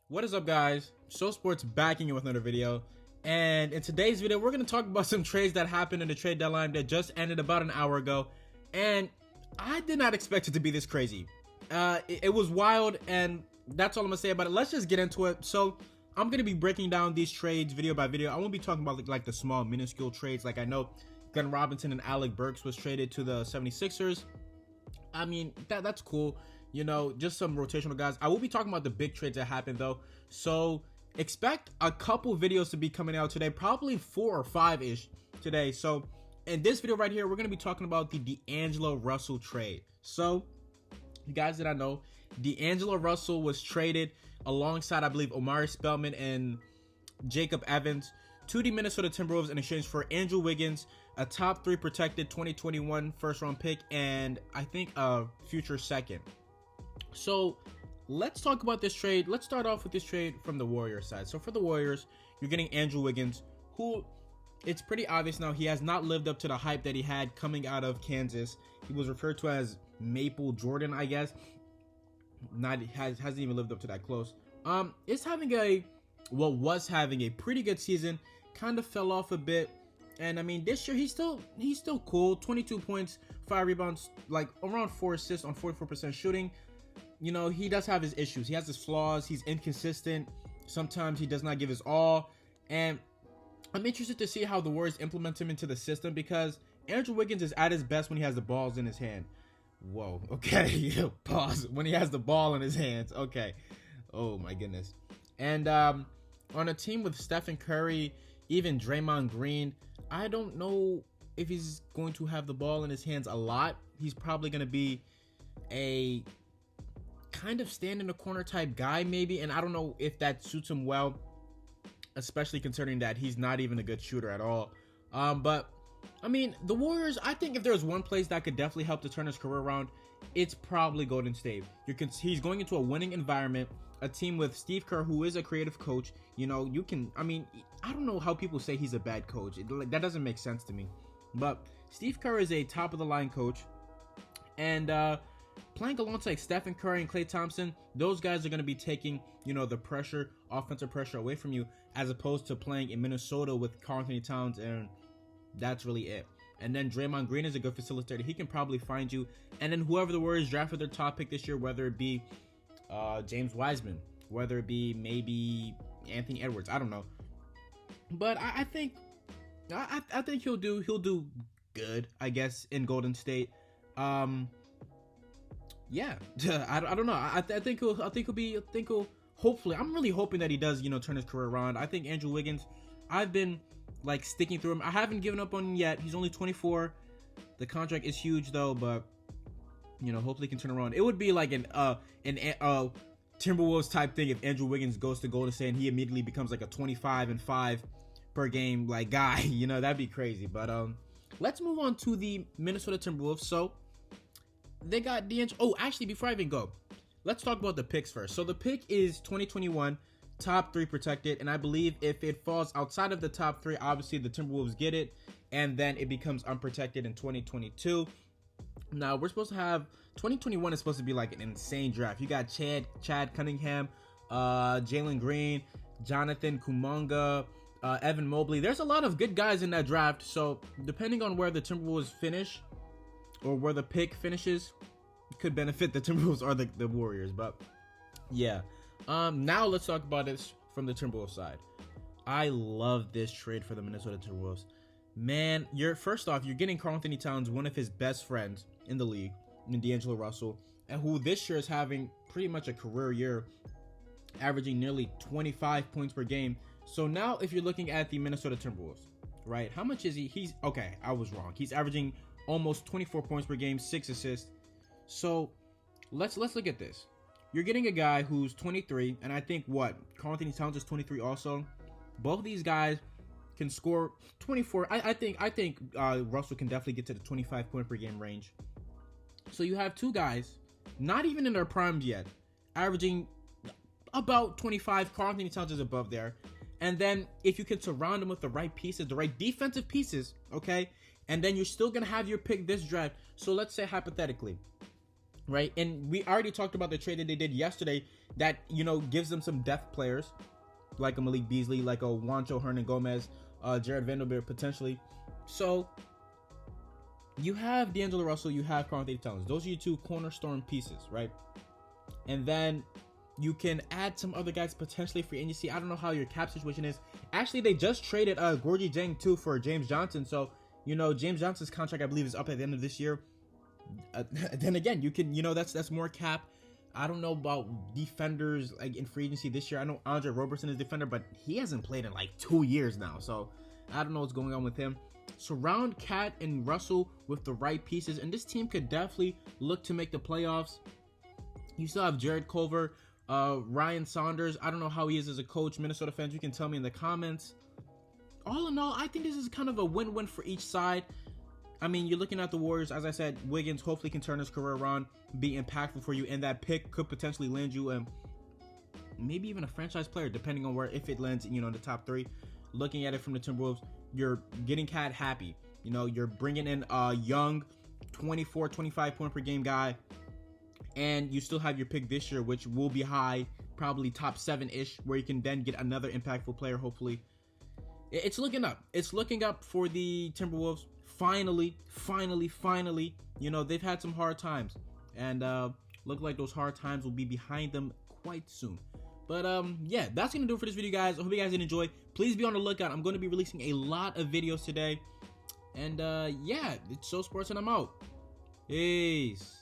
What is up, guys? Show Sports backing you with another video. And in today's video, we're going to talk about some trades that happened in the trade deadline that just ended about an hour ago. And I did not expect it to be this crazy. It was wild, and that's all I'm going to say about it. Let's just get into it. So I'm going to be breaking down these trades video by video. I won't be talking about like the small, minuscule trades. Like I know Glenn Robinson and Alec Burks was traded to the 76ers. I mean, that's cool. You know, just some rotational guys. I will be talking about the big trades that happened, though. So expect a couple videos to be coming out today, probably 4 or 5-ish today. So in this video right here, we're going to be talking about the D'Angelo Russell trade. So you guys that I know, D'Angelo Russell was traded alongside, I believe, Omari Spellman and Jacob Evans to the Minnesota Timberwolves in exchange for Andrew Wiggins, a top 3 protected 2021 first round pick, and I think a future second. So let's talk about this trade. Let's start off with this trade from the Warriors side. So for the Warriors, you're getting Andrew Wiggins, who it's pretty obvious now he has not lived up to the hype that he had coming out of Kansas. He was referred to as Maple Jordan, I guess. Hasn't even lived up to that close. Was having a pretty good season. Kind of fell off a bit. And I mean, this year he's still cool. 22 points, 5 rebounds, like around 4 assists on 44% shooting. You know, he does have his issues. He has his flaws. He's inconsistent. Sometimes he does not give his all. And I'm interested to see how the Warriors implement him into the system, because Andrew Wiggins is at his best when he has the balls in his hand. Whoa. Okay. Pause. When he has the ball in his hands. Okay. Oh my goodness. And on a team with Stephen Curry, even Draymond Green, I don't know if he's going to have the ball in his hands a lot. He's probably going to be a kind of stand in the corner type guy maybe, and I don't know if that suits him well, especially considering that he's not even a good shooter at all. But I mean, the Warriors, I think if there's one place that could definitely help to turn his career around, it's probably Golden State. He's going into a winning environment, a team with Steve Kerr, who is a creative coach. You know, I don't know how people say he's a bad coach. That doesn't make sense to me. But Steve Kerr is a top of the line coach, and playing alongside Stephen Curry and Klay Thompson, those guys are going to be taking, you know, the pressure, offensive pressure away from you, as opposed to playing in Minnesota with Karl-Anthony Towns, and that's really it. And then Draymond Green is a good facilitator. He can probably find you. And then whoever the Warriors drafted their top pick this year, whether it be James Wiseman, whether it be maybe Anthony Edwards, I don't know. But I think he'll do good, I guess, in Golden State. Yeah, I don't know. I think he'll hopefully. I'm really hoping that he does, you know, turn his career around. I think Andrew Wiggins, I've been like sticking through him. I haven't given up on him yet. He's only 24. The contract is huge though, but you know, hopefully he can turn around. It would be like an Timberwolves type thing if Andrew Wiggins goes to Golden State and he immediately becomes like a 25-5 per game like guy. You know, that'd be crazy. But let's move on to the Minnesota Timberwolves. So they got D'Angelo. Oh, actually, before I even go, let's talk about the picks first. So the pick is 2021, top 3 protected, and I believe if it falls outside of the top 3, obviously the Timberwolves get it, and then it becomes unprotected in 2022. Now we're supposed to have 2021 is supposed to be like an insane draft. You got Chad Cunningham, Jalen Green, Jonathan Kuminga, Evan Mobley. There's a lot of good guys in that draft. So depending on where the Timberwolves finish, or where the pick finishes, could benefit the Timberwolves or the Warriors. But yeah, now let's talk about this from the Timberwolves side. I love this trade for the Minnesota Timberwolves. Man, first off, you're getting Karl-Anthony Towns, one of his best friends in the league, in D'Angelo Russell, and who this year is having pretty much a career year, averaging nearly 25 points per game. So now if you're looking at the Minnesota Timberwolves, right, how much is he? I was wrong. He's averaging almost 24 points per game, 6 assists. So let's look at this. You're getting a guy who's 23, and I think Karl-Anthony Towns is 23 also. Both of these guys can score 24. I think Russell can definitely get to the 25 point per game range. So you have two guys, not even in their primes yet, averaging about 25. Karl-Anthony Towns is above there. And then if you can surround him with the right pieces, the right defensive pieces, okay, and then you're still going to have your pick this draft. So let's say hypothetically, right? And we already talked about the trade that they did yesterday that, you know, gives them some depth players like a Malik Beasley, like a Juancho Hernan-Gomez, Jared Vanderbilt potentially. So you have D'Angelo Russell, you have Karl-Anthony Towns. Those are your two cornerstone pieces, right? And then you can add some other guys potentially for agency. I don't know how your cap situation is. Actually, they just traded Gorgie Dieng too for James Johnson. So, you know, James Johnson's contract, I believe, is up at the end of this year. Then again, you can, you know, that's more cap. I don't know about defenders like in free agency this year. I know Andre Robertson is defender, but he hasn't played in like 2 years now. So I don't know what's going on with him. Surround Cat and Russell with the right pieces, and this team could definitely look to make the playoffs. You still have Jared Culver, Ryan Saunders. I don't know how he is as a coach. Minnesota fans, you can tell me in the comments. All in all, I think this is kind of a win-win for each side. I mean, you're looking at the Warriors. As I said, Wiggins hopefully can turn his career around, be impactful for you, and that pick could potentially land you maybe even a franchise player, depending on where, if it lands, you know, in the top 3. Looking at it from the Timberwolves, you're getting Cat happy. You know, you're bringing in a young 24, 25 point per game guy, and you still have your pick this year, which will be high, probably top 7-ish, where you can then get another impactful player, hopefully. It's looking up. It's looking up for the Timberwolves. Finally, you know, they've had some hard times, and look like those hard times will be behind them quite soon. But yeah, that's gonna do it for this video, guys. I hope you guys did enjoy. Please be on the lookout. I'm going to be releasing a lot of videos today, and yeah, it's So Sports, and I'm out. Peace.